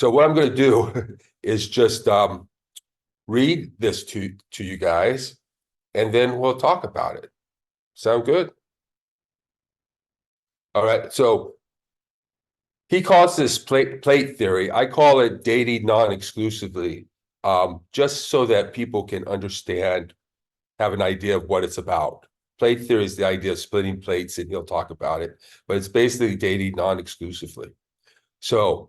So what I'm going to do is just read this to you guys, and then we'll talk about it. Sound good? All right. So he calls this plate theory. I call it dating non-exclusively, just so that people can understand, have an idea of what it's about. Plate theory is the idea of splitting plates, and he'll talk about it, but it's basically dating non-exclusively. So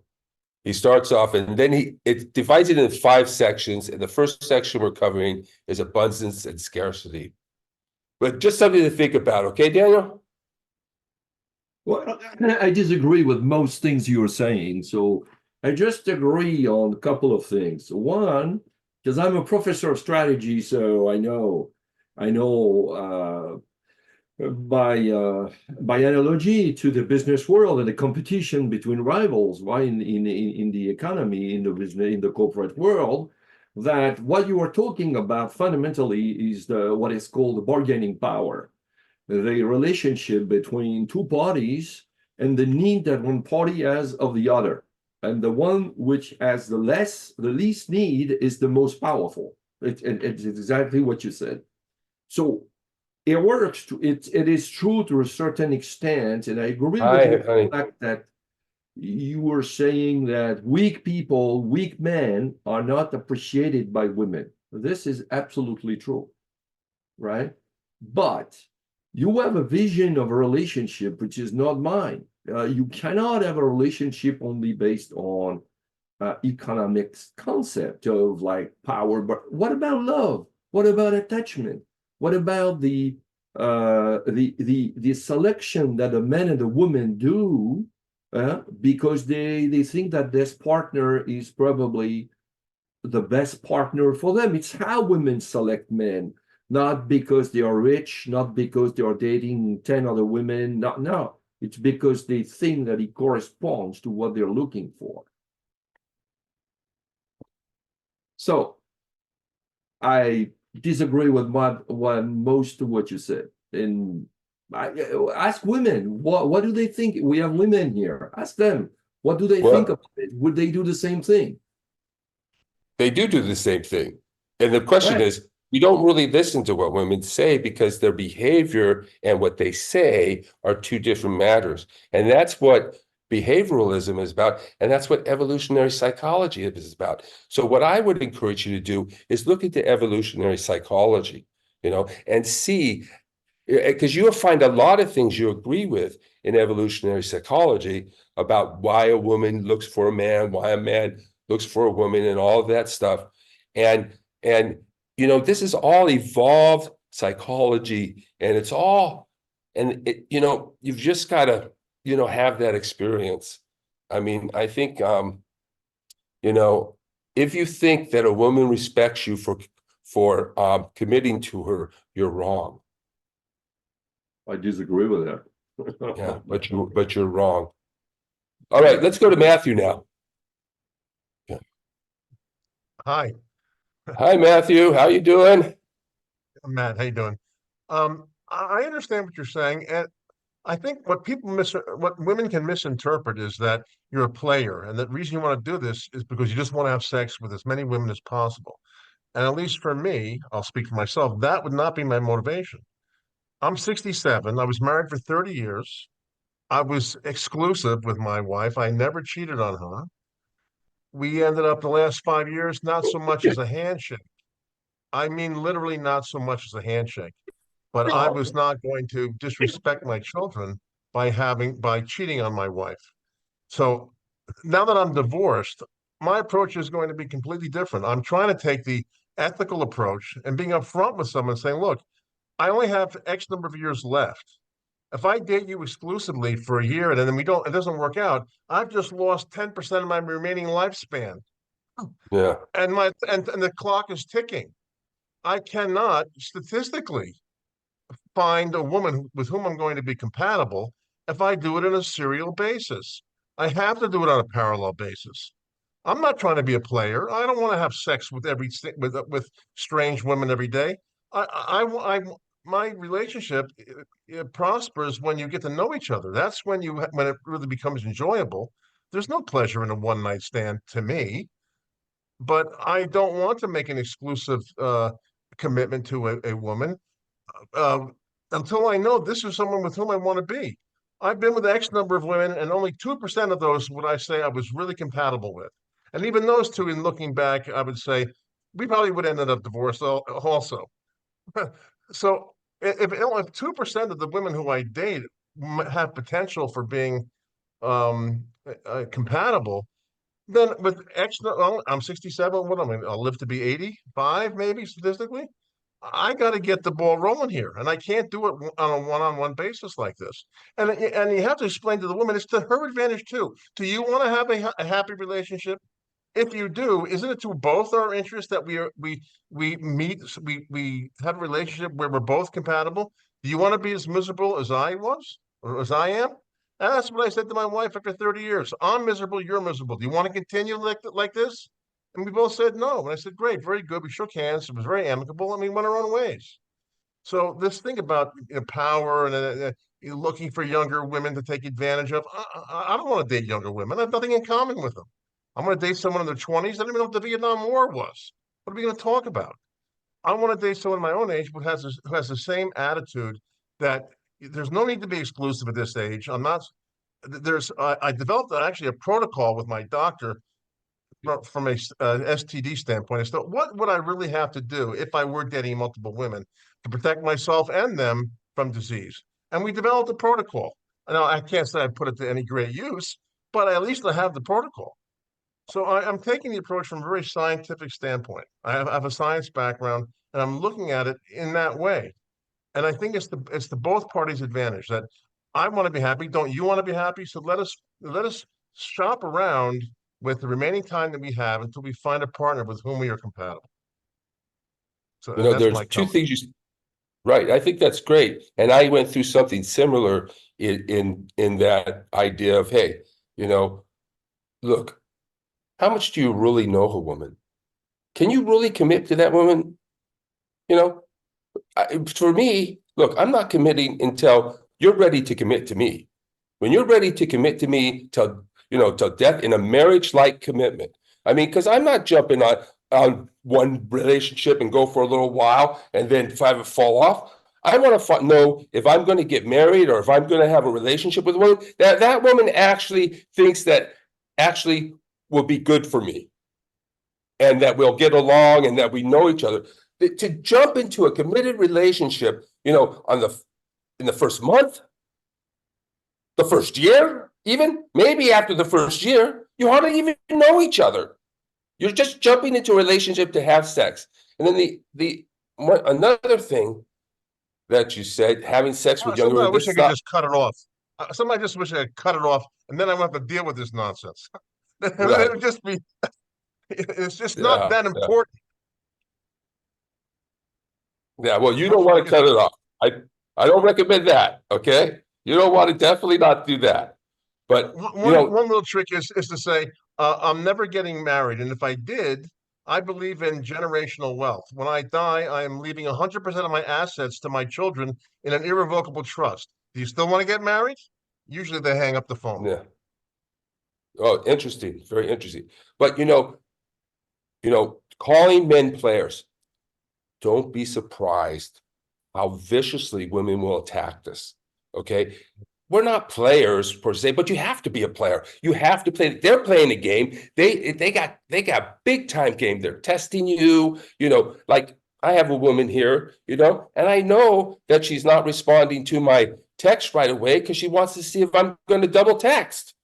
he starts off, and then it divides it into 5 sections, and the first section we're covering is abundance and scarcity. But just something to think about, okay, Daniel? Well, I disagree with most things you're saying. So I just agree on a couple of things. One, because I'm a professor of strategy, so I know by analogy to the business world and the competition between rivals, right, in the economy, in the business, in the corporate world, that what you are talking about fundamentally is what is called the bargaining power, the relationship between two parties and the need that one party has of the other. And the one which has the least need is the most powerful. It's exactly what you said. So it works. It is true to a certain extent, and I agree with you Hi, on honey. the fact that you were saying that weak people, weak men, are not appreciated by women. This is absolutely true, right? But you have a vision of a relationship which is not mine. You cannot have a relationship only based on economics concept of like power. But what about love? What about attachment? What about the selection that a man and a woman do because they think that this partner is probably the best partner for them? It's how women select men, not because they are rich, not because they are dating 10 other women. Not, no, it's because they think that it corresponds to what they're looking for. So I disagree with what most of what you said. And I, ask women, what do they think? We have women here. Ask them, what do they think Well, about it? Would they do the same thing? they do the same thing. And the question Right. is, you don't really listen to what women say because their behavior and what they say are 2 different matters. And that's what behavioralism is about. And that's what evolutionary psychology is about. So what I would encourage you to do is look into evolutionary psychology, and see, because you'll find a lot of things you agree with in evolutionary psychology about why a woman looks for a man, why a man looks for a woman, and all of that stuff. And this is all evolved psychology, and it's all, and you've just got to, have that experience. I mean, I think, you know, if you think that a woman respects you for committing to her, you're wrong. I disagree with Yeah, that. but you're wrong. All right, let's go to Matthew now. Yeah. Hi, Hi, Matthew. How you doing? Matt. How you doing? I understand what you're saying, and I think what women can misinterpret is that you're a player, and the reason you want to do this is because you just want to have sex with as many women as possible. And at least for me, I'll speak for myself, that would not be my motivation. I'm 67. I was married for 30 years. I was exclusive with my wife. I never cheated on her. We ended up the last 5 years, not so much as a handshake. I mean, literally not so much as a handshake. But I was not going to disrespect my children by cheating on my wife. So now that I'm divorced, my approach is going to be completely different. I'm trying to take the ethical approach and being upfront with someone saying, look, I only have X number of years left. If I date you exclusively for a year and then it doesn't work out, I've just lost 10% of my remaining lifespan. Yeah. And the clock is ticking. I cannot statistically find a woman with whom I'm going to be compatible if I do it on a serial basis. I have to do it on a parallel basis. I'm not trying to be a player. I don't want to have sex with strange women every day. My relationship it prospers when you get to know each other. That's when it really becomes enjoyable. there's no pleasure in a one night stand to me, but I don't want to make an exclusive commitment to a woman uh, until I know this is someone with whom I want to be. I've been with X number of women, and only 2% of those would I say I was really compatible with. And even those two, in looking back, I would say we probably would end up divorced also. So if 2% of the women who I date have potential for being compatible, then with X, well, I'm 67. What am I? I'll live to be 85, maybe statistically. I got to get the ball rolling here, and I can't do it on a one-on-one basis like this. And you have to explain to the woman it's to her advantage too. Do you want to have a happy relationship? If you do, isn't it to both our interests that we meet, we have a relationship where we're both compatible? Do you want to be as miserable as I was or as I am? And that's what I said to my wife after 30 years. I'm miserable, you're miserable. Do you want to continue like this? And we both said no. And I said, great, very good. We shook hands. It was very amicable, and we went our own ways. So this thing about power and looking for younger women to take advantage of, I don't want to date younger women. I have nothing in common with them. I'm going to date someone in their 20s. I don't even know what the Vietnam War was. What are we going to talk about? I want to date someone my own age, but who has the same attitude that there's no need to be exclusive at this age. I'm not. There's. I developed actually a protocol with my doctor from a STD standpoint. I thought, what would I really have to do if I were dating multiple women to protect myself and them from disease? And we developed a protocol. Now, I can't say I put it to any great use, but at least I have the protocol. So I'm taking the approach from a very scientific standpoint. I have a science background, and I'm looking at it in that way. And I think it's the both parties' advantage that I want to be happy. Don't you want to be happy? So let us shop around with the remaining time that we have until we find a partner with whom we are compatible. So, and that's There's my two comment. things right. I think that's great. And I went through something similar in that idea of, hey, look, how much do you really know a woman? Can you really commit to that woman? You know, for me, look, I'm not committing until you're ready to commit to me. When you're ready to commit to me till death in a marriage-like commitment. I mean, because I'm not jumping on one relationship and go for a little while and then if I ever fall off. I want to know if I'm going to get married or if I'm going to have a relationship with a woman, that woman actually thinks that actually will be good for me and that we'll get along and that we know each other. To jump into a committed relationship, in the first month, the first year, even maybe after the first year, you hardly even know each other. You're just jumping into a relationship to have sex. And then another thing that you said, having sex with younger Sometimes I women, wish this I is could not just cut it off. Sometimes I just wish I could cut it off, and then I won't have to deal with this nonsense. It right. would just be. It's just not Yeah, that yeah, important. yeah. Well, you don't Hopefully, want to cut it off. I don't recommend that. Okay, you don't want to definitely not do that. But one little trick is to say I'm never getting married, and if I did, I believe in generational wealth. When I die, I am leaving 100% of my assets to my children in an irrevocable trust. Do you still want to get married? Usually, they hang up the phone. yeah. Oh, interesting. Very interesting. But calling men players. Don't be surprised how viciously women will attack this. Okay. We're not players per se, but you have to be a player. You have to play. They're playing a game. They got big time game. They're testing you. Like I have a woman here, and I know that she's not responding to my text right away because she wants to see if I'm going to double text.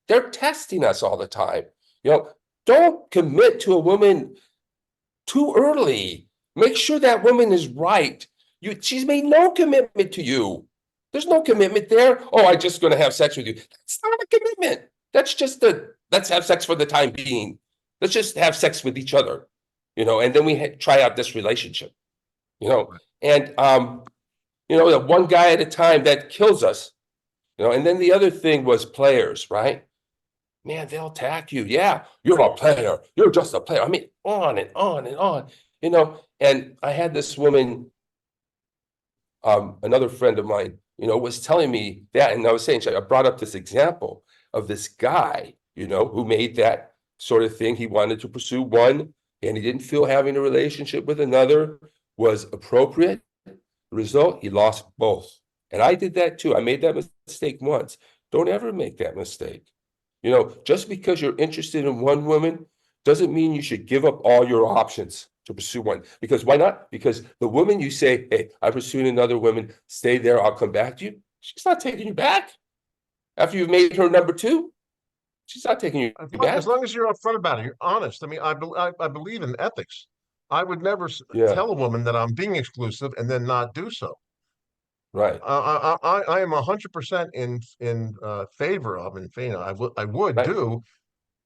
They're testing us all the time. Don't commit to a woman too early. Make sure that woman is right. She's made no commitment to you. There's no commitment there. Oh, I'm just going to have sex with you. That's not a commitment. That's just let's have sex for the time being. Let's just have sex with each other, and then we try out this relationship, and the one guy at a time that kills us, and then the other thing was players, right? Man, they'll attack you. Yeah, you're a player. You're just a player. I mean, on and on and on, and I had this woman, another friend of mine, was telling me that, and I was saying, I brought up this example of this guy who made that sort of thing. He wanted to pursue one, and he didn't feel having a relationship with another was appropriate. The result, he lost both. And I did that too. I made that mistake once. Don't ever make that mistake. Just because you're interested in one woman doesn't mean you should give up all your options to pursue one. Because why not? Because the woman you say, hey, I'm pursuing another woman, stay there, I'll come back to you. She's not taking you back. After you've made her number two, she's not taking you back. As long as you're upfront about it, you're honest. I mean, I believe in ethics. I would never Yeah, tell a woman that I'm being exclusive and then not do so. right, I am 100% in favor of, and I would right. do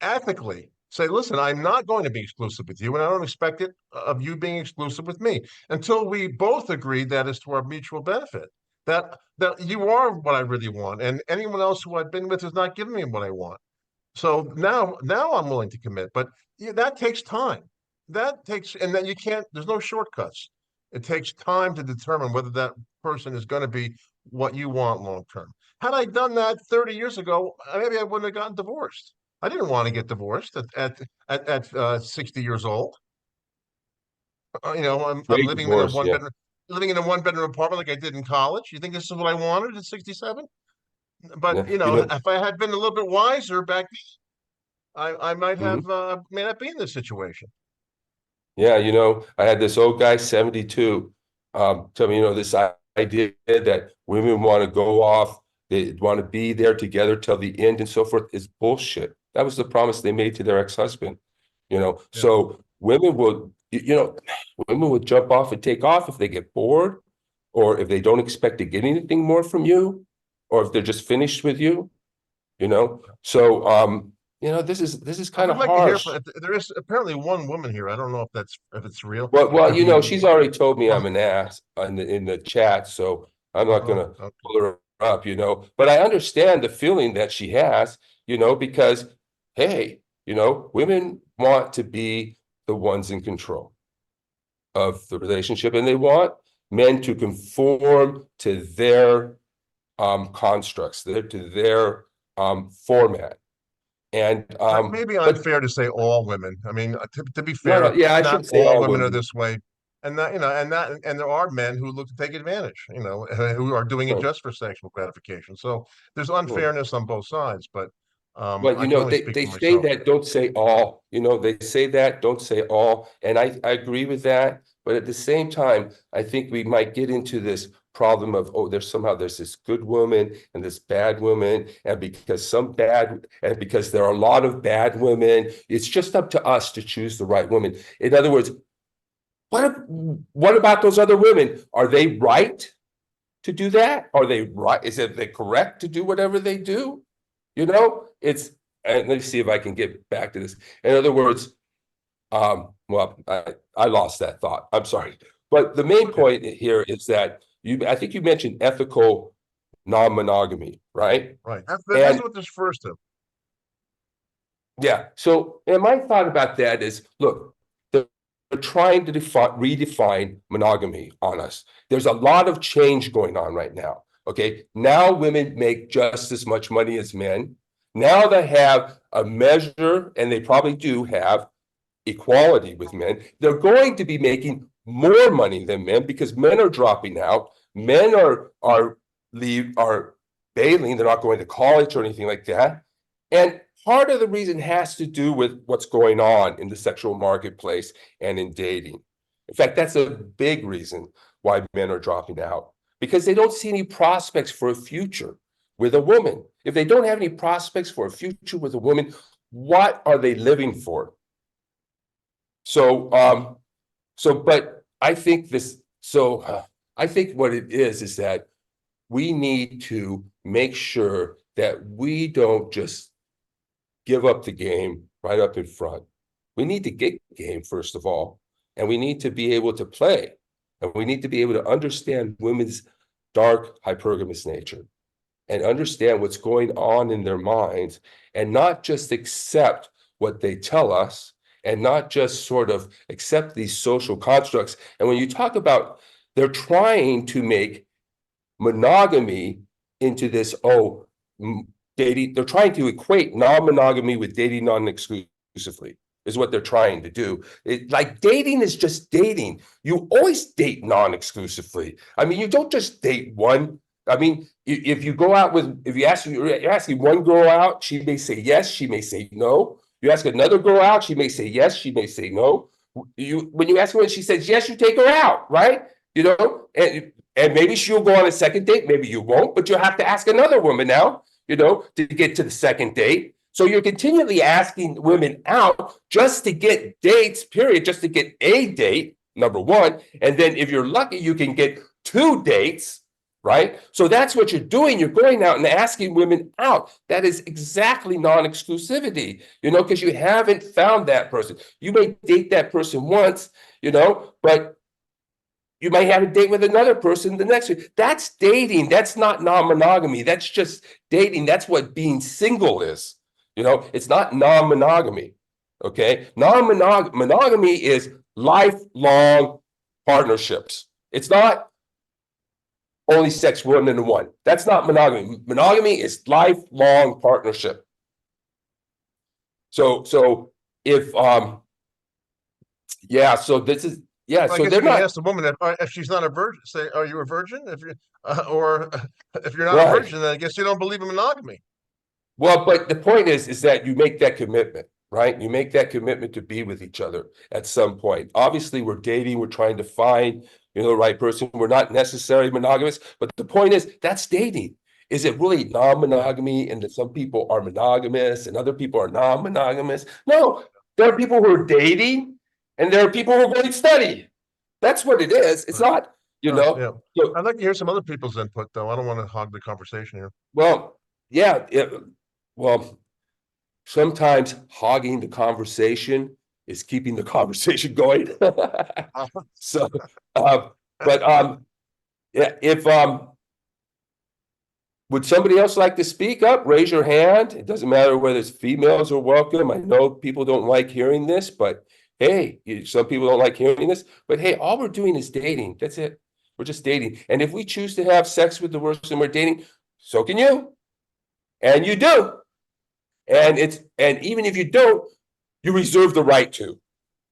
ethically say, listen, I'm not going to be exclusive with you, and I don't expect it of you being exclusive with me until we both agree that is to our mutual benefit. That you are what I really want, and anyone else who I've been with is not giving me what I want. So now I'm willing to commit, but that takes time. And then you can't. There's no shortcuts. It takes time to determine whether that person is going to be what you want long term. Had I done that 30 years ago, maybe I wouldn't have gotten divorced. I didn't want to get divorced at 60 years old. I'm Great living in a divorce, one yeah, bedroom apartment like I did in college. You think this is what I wanted at 67? But yeah. if I had been a little bit wiser back then, I might Mhm. have may not be in this situation. Yeah, I had this old guy, 72, tell me, this idea that women want to go off, they want to be there together till the end and so forth is bullshit. That was the promise they made to their ex-husband, Yeah. So women will jump off and take off if they get bored, or if they don't expect to get anything more from you, or if they're just finished with you, So this is I kind would of like to hear harsh. from. There is apparently one woman here. I don't know if it's real. It Well, could be. she's already told me I'm an ass in the chat, so I'm not gonna Okay. pull her up, But I understand the feeling that she has, because hey, women want to be the ones in control of the relationship, and they want men to conform to their constructs, to their format. And It may be but unfair to say all women. I mean, to be no, no, fair, yeah, I not shouldn't say all all women are women. this way, and there are men who look to take advantage. Who are doing it Right. just for sexual gratification. So there's Hmm. unfairness on both sides, but But I can only speak they for say myself. that, don't say all, they say that, don't say all. And I agree with that. But at the same time, I think we might get into this problem of, oh, there's this good woman and this bad woman. And because there are a lot of bad women, it's just up to us to choose the right woman. In other words, what about those other women? Are they right to do that? Are they right? They correct to do whatever they do? It's, and let me see if I can get back to this. In other words, well, I lost that thought. I'm sorry. But the main Okay, point here is that I think you mentioned ethical non-monogamy, right? right. That's And what this refers to. yeah, so and my thought about that is, look, they're trying to redefine monogamy on us. There's a lot of change going on right now. Okay, now women make just as much money as men. Now they have a measure, and they probably do have equality with men. They're going to be making more money than men because men are dropping out. Men are bailing. They're not going to college or anything like that. And part of the reason has to do with what's going on in the sexual marketplace and in dating. In fact, that's a big reason why men are dropping out, because they don't see any prospects for a future with a woman. If they don't have any prospects for a future with a woman, what are they living for? So, but I think I think what it is that we need to make sure that we don't just give up the game right up in front. We need to get game, first of all, and we need to be able to play, and we need to be able to understand women's dark hypergamous nature and understand what's going on in their minds, and not just accept what they tell us, and not just sort of accept these social constructs. And when you talk about, they're trying to make monogamy into this, dating. They're trying to equate non-monogamy with dating non-exclusively, is what they're trying to do. Like dating is just dating. You always date non-exclusively. I mean, you don't just date one. I mean, if you go out with, if you're asking one girl out, she may say yes, she may say no. You ask another girl out, she may say yes, she may say no. When you ask her and she says yes, you take her out, right? You know, and maybe she'll go on a second date, maybe you won't, but you'll have to ask another woman now, you know, to get to the second date. So you're continually asking women out just to get dates, period, just to get a date, number one. And then if you're lucky, you can get 2 dates, right? So that's what you're doing. You're going out and asking women out. That is exactly non-exclusivity, you know, because you haven't found that person. You may date that person once, you know, but you might have a date with another person the next week. That's dating. That's not non-monogamy. That's just dating. That's what being single is. You know, it's not non-monogamy. Okay. Monogamy is lifelong partnerships. It's not only sex one and one. That's not monogamy. Monogamy is lifelong partnership. So if yeah, so this is yeah, I so guess they're you can not ask the woman if she's not a virgin, say, "Are you a virgin?" If you or if you're not a right. virgin, then I guess you don't believe in monogamy. Well, but the point is that you make that commitment, right? You make that commitment to be with each other at some point. Obviously, we're dating, we're trying to find, you know, the right person. We're not necessarily monogamous, but the point is that's dating. Is it really non-monogamy and that some people are monogamous and other people are non-monogamous? No, there are people who are dating and there are people who are going to study. That's what it is. It's not, you know. Yeah. So, I'd like to hear some other people's input, though. I don't want to hog the conversation here. well, yeah, well, sometimes hogging the conversation is keeping the conversation going. So, but yeah, if would somebody else like to speak up? Raise your hand. It doesn't matter whether it's females or welcome. I know people don't like hearing this, but hey, some people don't like hearing this. But hey, all we're doing is dating. That's it. We're just dating. And if we choose to have sex with the person we're dating, so can you. And you do. And even if you don't, you reserve the right to.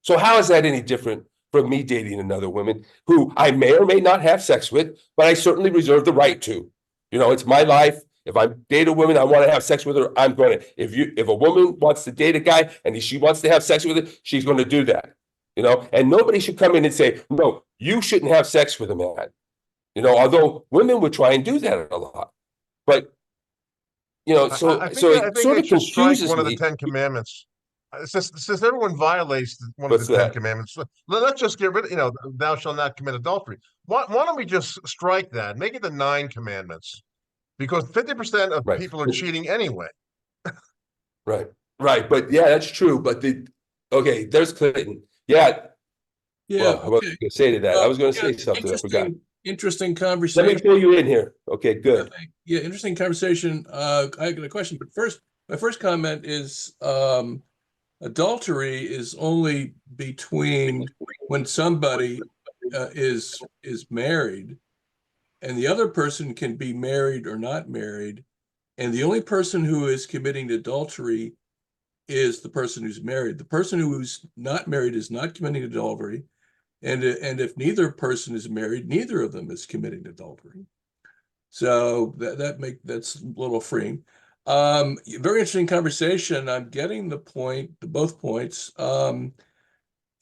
So how is that any different from me dating another woman who I may or may not have sex with, but I certainly reserve the right to? You know, it's my life. If I date a woman, I want to have sex with her, I'm going to. If a woman wants to date a guy and she wants to have sex with him, she's going to do that. You know, and nobody should come in and say, no, you shouldn't have sex with a man. You know, although women would try and do that a lot. But you know, so I it think sort they of should strike confuses one of the me. 10 Commandments. Since everyone violates one of the What's Ten that? Commandments, let's just get rid of, thou shalt not commit adultery. Why don't we just strike that, make it the 9 commandments? Because 50% of Right. people are cheating anyway. Right. Right. But yeah, that's true. But okay, there's Clinton. Yeah. Yeah, Well, I wasn't okay. going to say to that. I was going to Yeah, say something. I forgot. interesting Let me conversation. pull you in here. Okay, good. Yeah, interesting conversation. I got a question, but my first comment is adultery is only between when somebody is married, and the other person can be married or not married, and the only person who is committing adultery is the person who's married. The person who's not married is not committing adultery. And if neither person is married, neither of them is committing adultery. So that's a little freeing. Very interesting conversation. I'm getting both points. But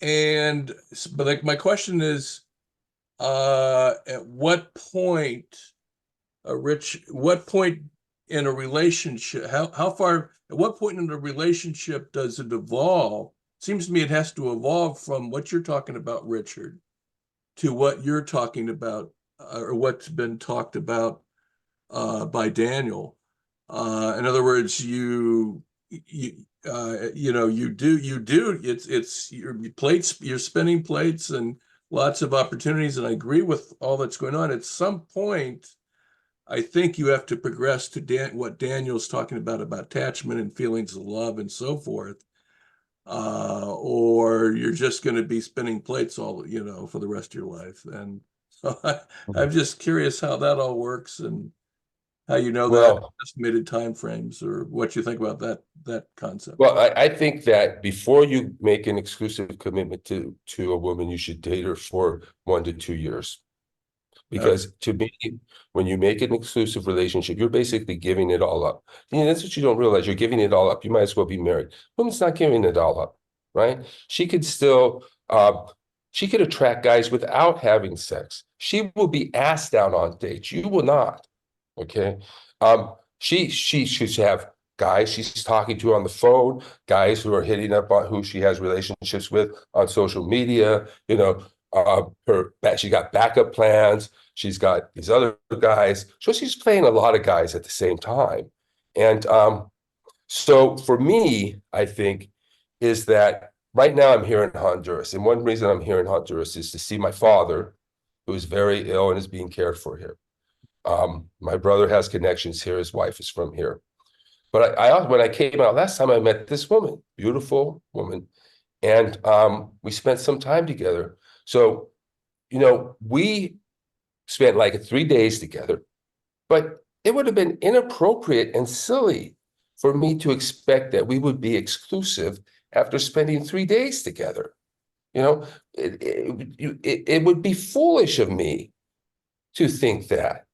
like my question is, at what point, what point in a relationship, how far, at what point in a relationship does it evolve? Seems to me it has to evolve from what you're talking about, Richard, to what you're talking about, or what's been talked about by Daniel. In other words, you do it's your plates, you're spinning plates and lots of opportunities, and I agree with all that's going on. At some point, I think you have to progress to what Daniel's talking about attachment and feelings of love and so forth, or you're just going to be spinning plates all for the rest of your life. And so I'm just curious how that all works. And how you know that, Well, estimated timeframes, or what you think about that concept. well, I think that before you make an exclusive commitment to a woman, you should date her for 1 to 2 years. Because to me, when you make an exclusive relationship, you're basically giving it all up. That's what you don't realize. You're giving it all up. You might as well be married. Woman's not giving it all up, right? She could still, she could attract guys without having sex. She will be asked out on dates. You will not. Okay. She should have guys she's talking to on the phone, guys who are hitting up on who she has relationships with on social media. She got backup plans. She's got these other guys. So she's playing a lot of guys at the same time. And so for me, I think is that right now I'm here in Honduras. And one reason I'm here in Honduras is to see my father, who is very ill and is being cared for here. My brother has connections here. His wife is from here. But when I came out last time, I met this woman, beautiful woman, and we spent some time together. So, we spent like 3 days together, but it would have been inappropriate and silly for me to expect that we would be exclusive after spending 3 days together. It would be foolish of me to think that.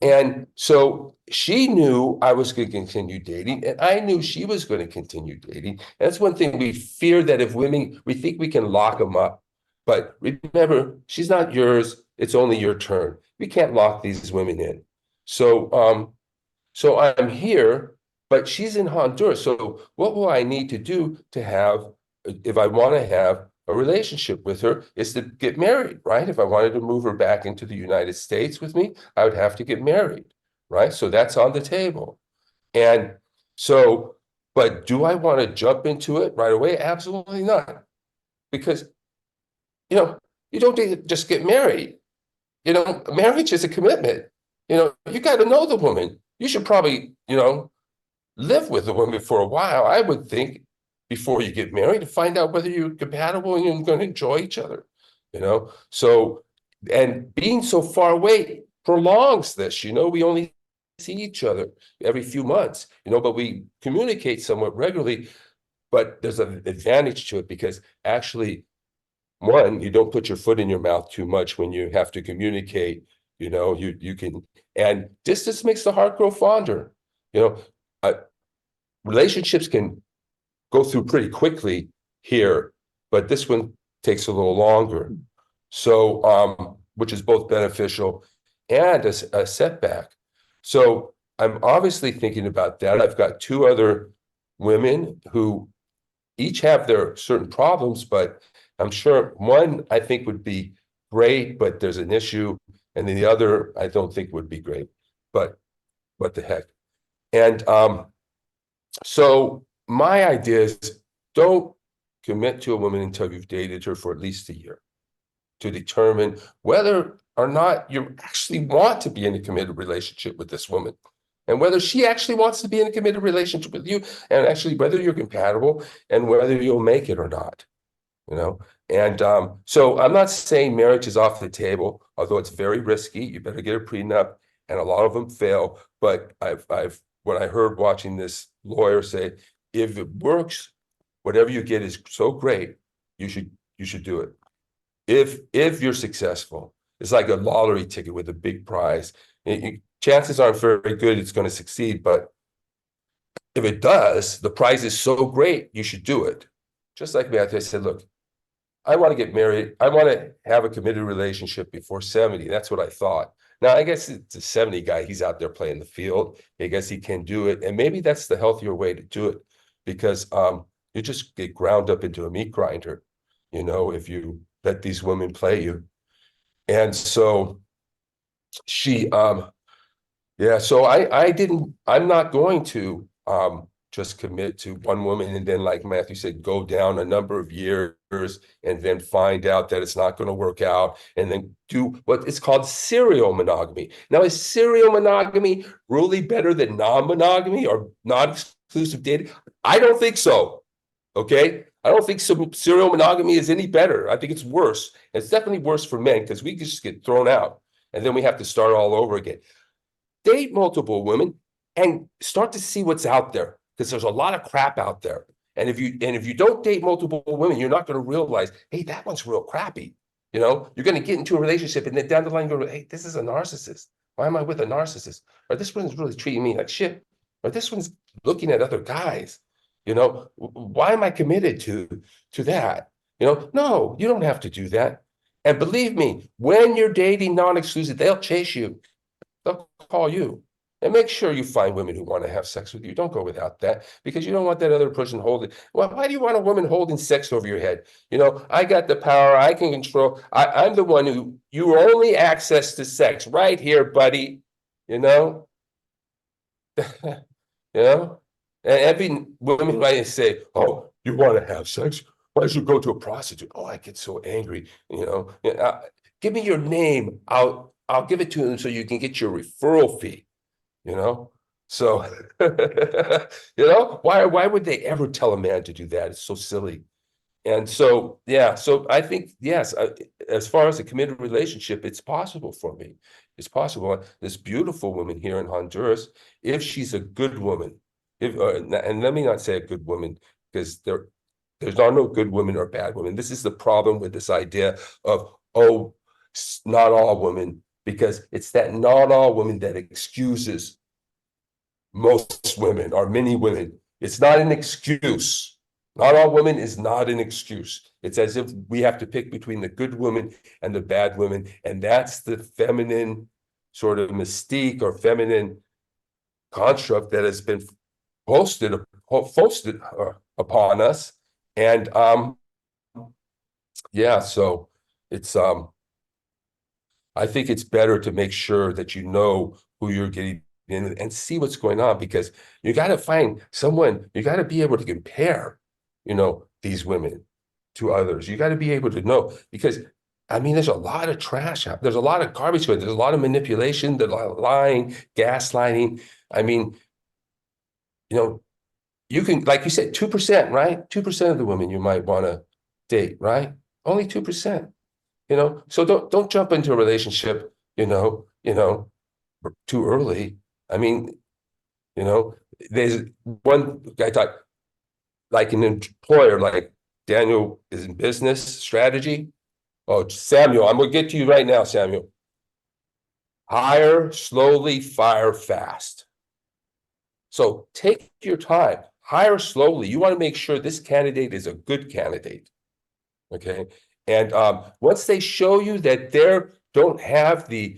And so she knew I was going to continue dating, and I knew she was going to continue dating. That's one thing we fear, that if women, we think we can lock them up. But remember, she's not yours. It's only your turn. We can't lock these women in. So I'm here, but she's in Honduras. So what will I need to do to have, if I want to have a relationship with her, is to get married, right? If I wanted to move her back into the United States with me, I would have to get married, right? So that's on the table. And so, but do I want to jump into it right away? Absolutely not. Because, you don't just get married. Marriage is a commitment. You got to know the woman. You should probably, live with the woman for a while, I would think, before you get married, to find out whether you're compatible and you're going to enjoy each other, So, and being so far away prolongs this, we only see each other every few months, but we communicate somewhat regularly. But there's an advantage to it, because actually, one, you don't put your foot in your mouth too much when you have to communicate. You can, and distance makes the heart grow fonder. Relationships can go through pretty quickly here, but this one takes a little longer. So, which is both beneficial and a setback. So I'm obviously thinking about that. I've got 2 other women who each have their certain problems, but I'm sure one I think would be great, but there's an issue, and then the other I don't think would be great. But what the heck? And so my idea is, don't commit to a woman until you've dated her for at least a year, to determine whether or not you actually want to be in a committed relationship with this woman, and whether she actually wants to be in a committed relationship with you, and actually whether you're compatible and whether you'll make it or not. And so I'm not saying marriage is off the table, although it's very risky. You better get a prenup, and a lot of them fail. But what I heard watching this lawyer say, if it works, whatever you get is so great, you should do it. If you're successful, it's like a lottery ticket with a big prize. Chances aren't very good it's going to succeed, but if it does, the prize is so great, you should do it. Just like me, I said, look, I want to get married. I want to have a committed relationship before 70. That's what I thought. Now, I guess it's a 70 guy. He's out there playing the field. I guess he can do it. And maybe that's the healthier way to do it, because you just get ground up into a meat grinder, if you let these women play you. And so so I'm not going to just commit to one woman and then, like Matthew said, go down a number of years and then find out that it's not going to work out, and then do what is called serial monogamy. Now, is serial monogamy really better than non-monogamy or non-exclusive dating? I don't think so. Okay? I don't think serial monogamy is any better. I think it's worse. It's definitely worse for men, because we just get thrown out and then we have to start all over again. date multiple women and start to see what's out there, because there's a lot of crap out there. And if you don't date multiple women, you're not going to realize, hey, that one's real crappy. You know, you're going to get into a relationship and then down the line go, hey, this is a narcissist. Why am I with a narcissist? Or this one's really treating me like shit. Or this one's looking at other guys. You know, why am I committed to that? You know, no, you don't have to do that. And believe me, when you're dating non-exclusive, they'll chase you. They'll call you. And make sure you find women who want to have sex with you. Don't go without that, because you don't want that other person holding. Well, why do you want a woman holding sex over your head? You know, I got the power. I can control. I'm the one who, you only access to sex right here, buddy. You know, you know, and every woman might say, oh, you want to have sex? Why should you go to a prostitute? Oh, I get so angry. You know, give me your name. I'll give it to them so you can get your referral fee. You know, so, you know, why would they ever tell a man to do that? It's so silly. And so, yeah, so I think, yes, as far as a committed relationship, it's possible for me. It's possible. This beautiful woman here in Honduras, if she's a good woman, and let me not say a good woman, because there's no good women or bad women. This is the problem with this idea of, oh, not all women, because it's that not all women that excuses most women or many women. It's not an excuse. Not all women is not an excuse. It's as if we have to pick between the good women and the bad women. And that's the feminine sort of mystique or feminine construct that has been foisted upon us. And yeah, so it's I think it's better to make sure that you know who you're getting in and see what's going on, because you got to find someone, you got to be able to compare, you know, these women to others. You got to be able to know, because I mean, there's a lot of trash out. There's a lot of garbage. There's a lot of manipulation, there's a lot of lying, gaslighting. I mean, you know, you can, like you said, 2%, right? 2% of the women you might want to date, right? Only 2%. You know, so don't jump into a relationship, you know, too early. I mean, you know, there's one guy thought, like an employer, like Daniel is in business strategy. Oh, Samuel, I'm gonna get to you right now, Samuel. Hire slowly, fire fast. So take your time, hire slowly. You want to make sure this candidate is a good candidate. Okay. And once they show you that they don't have the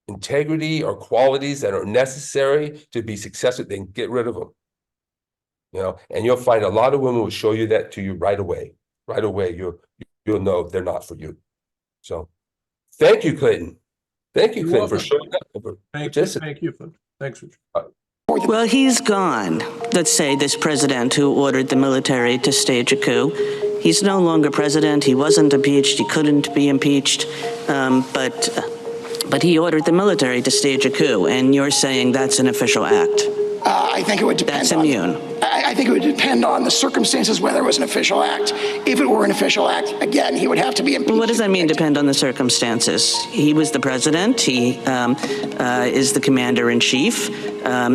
integrity or qualities that are necessary to be successful, then get rid of them. You know, and you'll find a lot of women will show you that to you right away. Right away, you'll know they're not for you. So, thank you, Clayton. Thank you, Clayton, for showing up. Thank you. Thanks, Richard. Well, he's gone. Let's say this president who ordered the military to stage a coup. He's no longer president. He wasn't impeached. He couldn't be impeached. But he ordered the military to stage a coup, and you're saying that's an official act. I think it would depend. That's immune. I think it would depend on the circumstances whether it was an official act. If it were an official act, again, he would have to be impeached. Well, what does that mean, depend on the circumstances? He was the president. He is the commander-in-chief.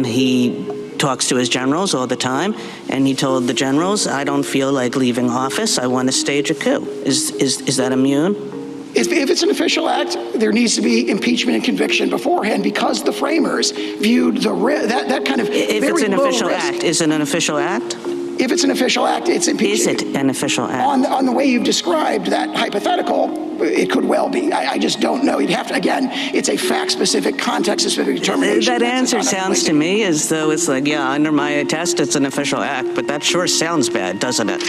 He talks to his generals all the time, and he told the generals, I don't feel like leaving office. I want to stage a coup. Is that immune? If it's an official act, there needs to be impeachment and conviction beforehand, because the framers viewed that kind of If it's an official act, is it an official act? If it's an official act, it's impeachment. Is it an official act? On the way you've described that hypothetical, it could well be. I just don't know. You'd have to, again, it's a fact-specific, context-specific determination. That answer sounds to me as though it's like, yeah, under my test, it's an official act, but that sure sounds bad, doesn't it?